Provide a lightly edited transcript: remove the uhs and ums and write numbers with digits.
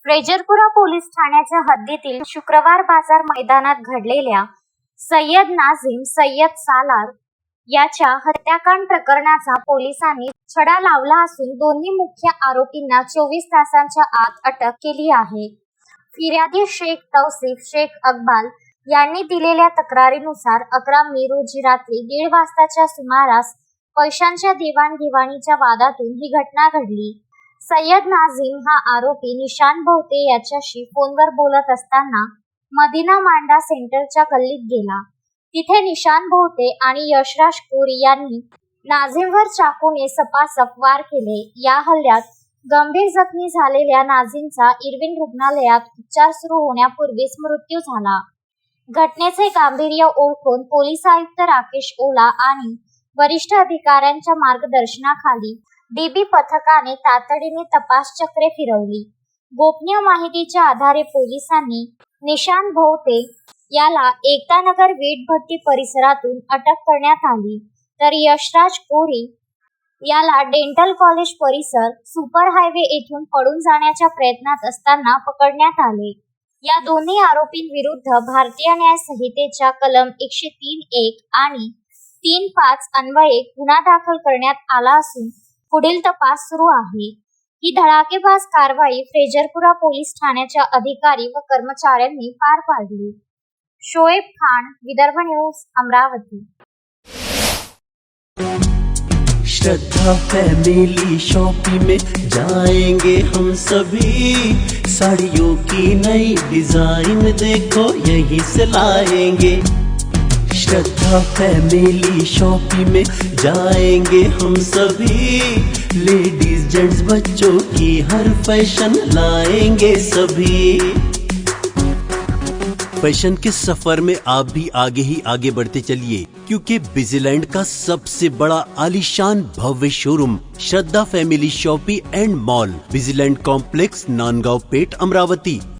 Frezarpura police ठाण्याच्या हद्दीतील शुक्रवार बाजार मैदानात घडलेल्या सय्यद नाझीम सय्यद सालार याच्या हत्याकांड प्रकरणाचा पोलिसांनी छडा लावला असून दोन्ही मुख्य आरोपींना 24 तासांच्या आत अटक केली आहे। फिर्यादी शेख तौसिफ शेख अकबाल यांनी दिलेल्या तक्रारीनुसार 11 मे रोजी रात्री 1:30 वाजताच्या सुमारास पैशांच्या देवाणघेवाणीच्या वादातून ही घटना घडली। सय्यद नाझीम हा आरोपी निशान भोवते याच्याशी फोनवर बोलत असताना मदिना मांडा सेंटरच्या गल्लीत गेला। तिथे निशान भोवते आणि यशराज कोरी यांनी नाझीमवर चाकूने सपासप वार केले। या हल्ल्यात गंभीर जखमी झालेल्या नाझीमचा इरविन रुग्णालयात उपचार सुरू होण्यापूर्वीच मृत्यू झाला। घटनेचे गांभीर्य ओळखून पोलीस आयुक्त राकेश ओला आणि वरिष्ठ अधिकाऱ्यांच्या मार्गदर्शनाखाली डीबी पथकाने तातडीने तपास चक्रे फिरवली। गोपनीय माहितीच्या आधारे पोलिसांनी निशान भोवते याला एकतानगर वीटभट्टी परिसरातून अटक करण्यात आली, तर यशराज कोरी याला डेंटल कॉलेज परिसर सुपर हायवे येथून पळून जाण्याच्या प्रयत्नात असताना पकडण्यात आले। या दोन्ही आरोपींविरुद्ध भारतीय न्याय संहितेच्या कलम 103(1) आणि 3(5) अन्वये गुन्हा दाखल करण्यात आला असून पुढील तपास सुरू आहे। ही धडाकेबाज कारवाई फ्रेजरपुरा पोलीस ठाण्याच्या अधिकारी व कर्मचाऱ्यांनी पार पाडली। शोएब खान, विदर्भ न्यूज, अमरावती। श्रद्धा फैमिली शॉपिंग में जाएंगे हम सभी, साड़ियों की नई डिजाइन देखो यहीं से लाएंगे। श्रद्धा फैमिली शॉपिंग में जाएंगे हम सभी, लेडीज जेंट्स बच्चों की हर फैशन लाएंगे सभी। फैशन के सफर में आप भी आगे ही आगे बढ़ते चलिए, क्योंकि बिजीलैंड का सबसे बड़ा आलीशान भव्य showroom Shraddha family shopping and mall, बिजीलैंड कॉम्प्लेक्स, नांदगांव पेठ, अमरावती।